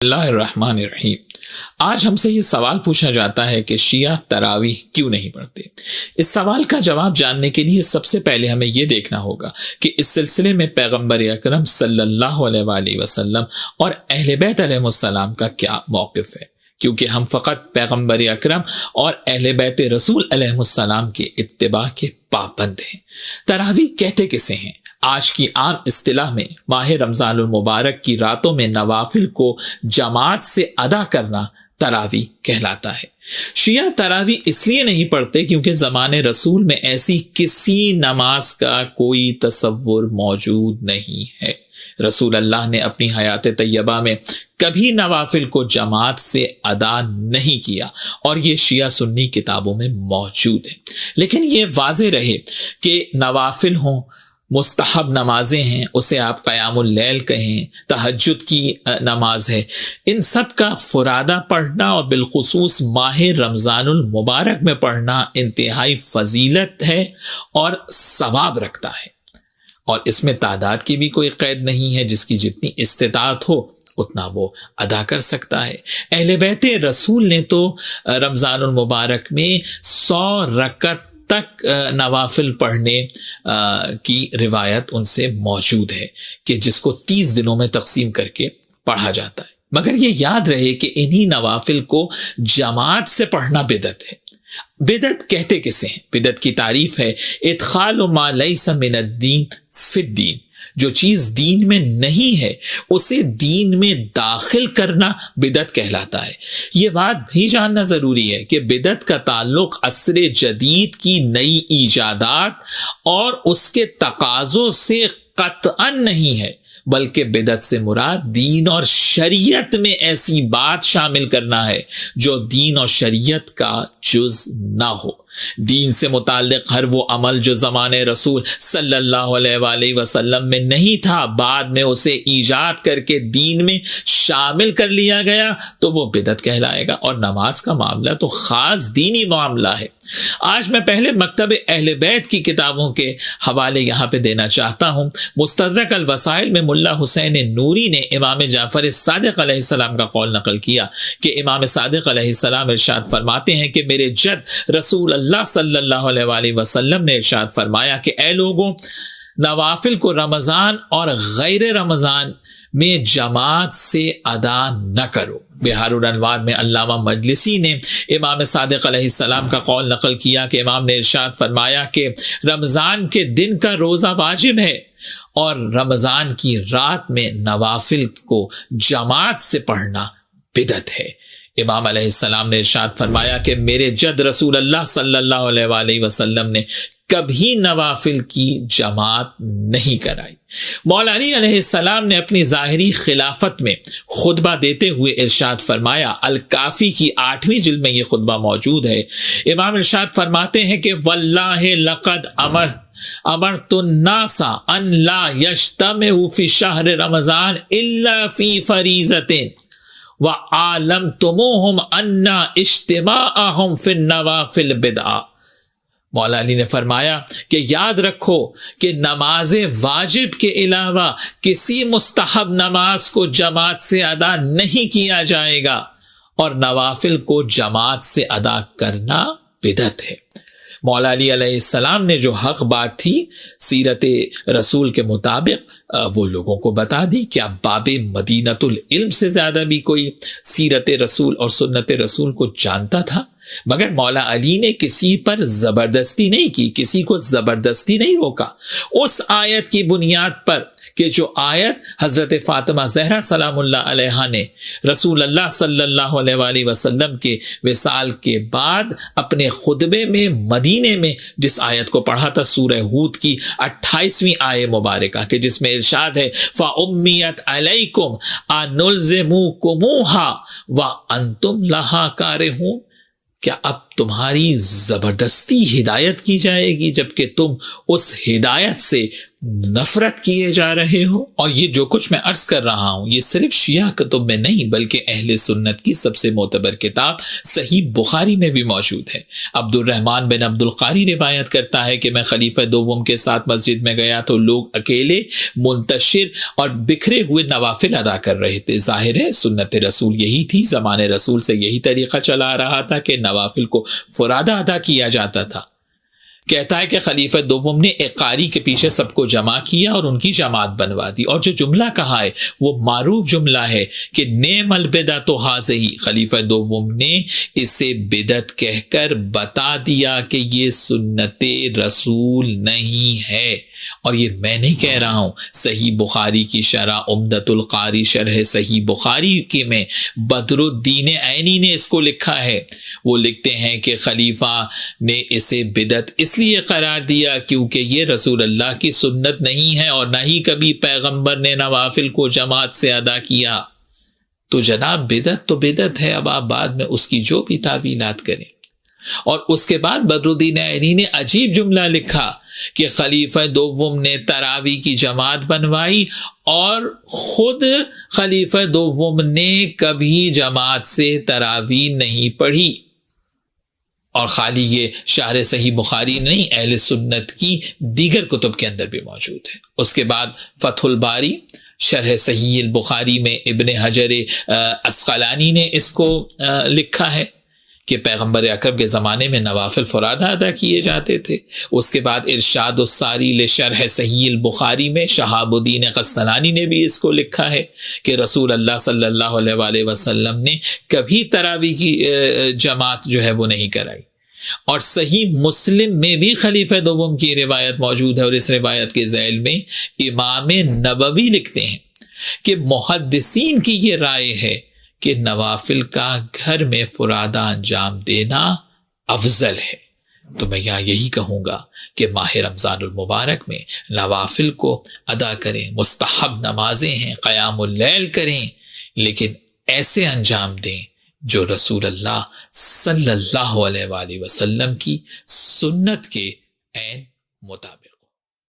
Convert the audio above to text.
اللہ الرحمن الرحیم۔ آج ہم سے یہ سوال پوچھا جاتا ہے کہ شیعہ تراویح کیوں نہیں پڑھتے؟ اس سوال کا جواب جاننے کے لیے سب سے پہلے ہمیں یہ دیکھنا ہوگا کہ اس سلسلے میں پیغمبر اکرم صلی اللہ علیہ وآلہ وسلم اور اہل بیت علیہ السلام کا کیا موقف ہے، کیونکہ ہم فقط پیغمبر اکرم اور اہل بیت رسول علیہ السلام کے اتباع کے پابند ہیں۔ تراویح کہتے کسے ہیں؟ آج کی عام اصطلاح میں ماہ رمضان المبارک کی راتوں میں نوافل کو جماعت سے ادا کرنا تراویح کہلاتا ہے۔ شیعہ تراویح اس لیے نہیں پڑھتے کیونکہ زمانے رسول میں ایسی کسی نماز کا کوئی تصور موجود نہیں ہے۔ رسول اللہ نے اپنی حیات طیبہ میں کبھی نوافل کو جماعت سے ادا نہیں کیا، اور یہ شیعہ سنی کتابوں میں موجود ہے۔ لیکن یہ واضح رہے کہ نوافل ہوں، مستحب نمازیں ہیں، اسے آپ قیام اللیل کہیں، تہجد کی نماز ہے، ان سب کا فرادہ پڑھنا اور بالخصوص ماہ رمضان المبارک میں پڑھنا انتہائی فضیلت ہے اور ثواب رکھتا ہے، اور اس میں تعداد کی بھی کوئی قید نہیں ہے۔ جس کی جتنی استطاعت ہو اتنا وہ ادا کر سکتا ہے۔ اہل بیت رسول نے تو رمضان المبارک میں 100 رکعت تک نوافل پڑھنے کی روایت ان سے موجود ہے کہ جس کو 30 دنوں میں تقسیم کر کے پڑھا جاتا ہے۔ مگر یہ یاد رہے کہ انہی نوافل کو جماعت سے پڑھنا بدعت ہے۔ بدعت کہتے کسے ہیں؟ بدعت کی تعریف ہے ادخال ما لیس من الدین فی الدین، جو چیز دین میں نہیں ہے اسے دین میں داخل کرنا بدعت کہلاتا ہے۔ یہ بات بھی جاننا ضروری ہے کہ بدعت کا تعلق عصر جدید کی نئی ایجادات اور اس کے تقاضوں سے قطعا نہیں ہے، بلکہ بدعت سے مراد دین اور شریعت میں ایسی بات شامل کرنا ہے جو دین اور شریعت کا جز نہ ہو۔ دین سے متعلق ہر وہ عمل جو زمانے رسول صلی اللہ علیہ وآلہ وسلم میں نہیں تھا، بعد میں اسے ایجاد کر کے دین میں شامل کر لیا گیا تو وہ بدعت کہلائے گا، اور نماز کا معاملہ تو خاص دینی معاملہ ہے۔ آج میں پہلے مکتب اہل بیت کی کتابوں کے حوالے یہاں پہ دینا چاہتا ہوں۔ مستدرک الوسائل میں ملا حسین نوری نے امام جعفر صادق علیہ السلام کا قول نقل کیا کہ امام صادق علیہ السلام ارشاد فرماتے ہیں کہ میرے جد رسول اللہ صلی اللہ علیہ وآلہ وسلم نے ارشاد فرمایا کہ اے لوگوں، نوافل کو رمضان اور غیر رمضان میں جماعت سے ادا نہ کرو۔ بہار الانوار میں علامہ مجلسی نے امام صادق علیہ السلام کا قول نقل کیا کہ امام نے ارشاد فرمایا کہ رمضان کے دن کا روزہ واجب ہے، اور رمضان کی رات میں نوافل کو جماعت سے پڑھنا بدعت ہے۔ امام علیہ السلام نے ارشاد فرمایا کہ میرے جد رسول اللہ صلی اللہ علیہ وآلہ وسلم نے کبھی نوافل کی جماعت نہیں کرائی۔ مولا علی علیہ السلام نے اپنی ظاہری خلافت میں خطبہ دیتے ہوئے ارشاد فرمایا، الکافی کی 8ویں جلد میں یہ خطبہ موجود ہے۔ امام ارشاد فرماتے ہیں کہ واللہ لقد امرت الناس ان لا یجتمعوا فی شہر رمضان الا فی فریضۃ وَعَالَمْتُمُوهُمْ أَنَّ اجْتِمَاعَهُمْ فِي النَّوَافِلِ بِدْعَةٌ۔ مولا علی نے فرمایا کہ یاد رکھو کہ نماز واجب کے علاوہ کسی مستحب نماز کو جماعت سے ادا نہیں کیا جائے گا، اور نوافل کو جماعت سے ادا کرنا بدعت ہے۔ مولا علی علیہ السلام نے جو حق بات تھی سیرت رسول کے مطابق وہ لوگوں کو بتا دی۔ کیا باب مدینۃ العلم سے زیادہ بھی کوئی سیرت رسول اور سنت رسول کو جانتا تھا؟ مگر مولا علی نے کسی پر زبردستی نہیں کی، کسی کو زبردستی نہیں روکا۔ اس آیت کی بنیاد پر کہ جو آیت حضرت فاطمہ زہرا سلام اللہ علیہا نے رسول اللہ صلی اللہ علیہ وآلہ وسلم کے وصال کے بعد اپنے خطبے میں مدینے میں جس آیت کو پڑھا تھا، سورہ ہود کی 28ویں آیت مبارکہ، کہ جس میں ارشاد ہے فَأُمِّيَتْ عَلَيْكُمْ أَنُلْزِمُوكُمُوهَا وَأَنْتُمْ لَهَا كَارِهُونَ۔ کیا اب تمہاری زبردستی ہدایت کی جائے گی جبکہ تم اس ہدایت سے نفرت کیے جا رہے ہو؟ اور یہ جو کچھ میں عرض کر رہا ہوں یہ صرف شیعہ کتب میں نہیں بلکہ اہل سنت کی سب سے معتبر کتاب صحیح بخاری میں بھی موجود ہے۔ عبد الرحمن بن عبد القاری روایت کرتا ہے کہ میں خلیفہ دوم کے ساتھ مسجد میں گیا تو لوگ اکیلے، منتشر اور بکھرے ہوئے نوافل ادا کر رہے تھے۔ ظاہر ہے سنت رسول یہی تھی، زمانے رسول سے یہی طریقہ چلا آ رہا تھا کہ نوافل کو فرادہ ادا کیا جاتا تھا۔ کہتا ہے کہ خلیفہ دوم نے ایک قاری کے پیچھے سب کو جمع کیا اور ان کی جماعت بنوا دی، اور جو جملہ کہا ہے وہ معروف جملہ ہے کہ نعم البدعۃ ھذہ، خلیفہ دوم نے اسے بدعت کہہ کر بتا دیا کہ یہ سنت رسول نہیں ہے، اور یہ میں نہیں کہہ رہا ہوں۔ صحیح بخاری کی شرح عمدۃ القاری شرح صحیح بخاری کے میں بدر الدین عینی نے اس کو لکھا ہے۔ وہ لکھتے ہیں کہ خلیفہ نے اسے بدعت اس لیے قرار دیا کیونکہ یہ رسول اللہ کی سنت نہیں ہے اور نہ ہی کبھی پیغمبر نے نوافل کو جماعت سے ادا کیا۔ تو جناب بدعت تو بدعت ہے، اب آپ بعد میں اس کی جو بھی تعویلات کریں۔ اور اس کے بعد بدر الدین عینی نے عجیب جملہ لکھا کہ خلیفہ دوم نے تراویح کی جماعت بنوائی اور خود خلیفہ دوم نے کبھی جماعت سے تراویح نہیں پڑھی۔ اور خالی یہ شرح صحیح بخاری نہیں، اہل سنت کی دیگر کتب کے اندر بھی موجود ہے۔ اس کے بعد فتح الباری شرح صحیح البخاری میں ابن حجر عسقلانی نے اس کو لکھا ہے کہ پیغمبر اکرم کے زمانے میں نوافل فرادہ ادا کیے جاتے تھے۔ اس کے بعد ارشاد الساری لشرح صحیح البخاری میں شہاب الدین قسطلانی نے بھی اس کو لکھا ہے کہ رسول اللہ صلی اللہ علیہ وآلہ وسلم نے کبھی تراویح کی جماعت جو ہے وہ نہیں کرائی۔ اور صحیح مسلم میں بھی خلیفہ دوم کی روایت موجود ہے، اور اس روایت کے ذیل میں امام نبوی لکھتے ہیں کہ محدثین کی یہ رائے ہے کہ نوافل کا گھر میں فرادہ انجام دینا افضل ہے۔ تو میں یہاں یہی کہوں گا کہ ماہ رمضان المبارک میں نوافل کو ادا کریں، مستحب نمازیں ہیں، قیام اللیل کریں، لیکن ایسے انجام دیں جو رسول اللہ صلی اللہ علیہ وآلہ وسلم کی سنت کے عین مطابق۔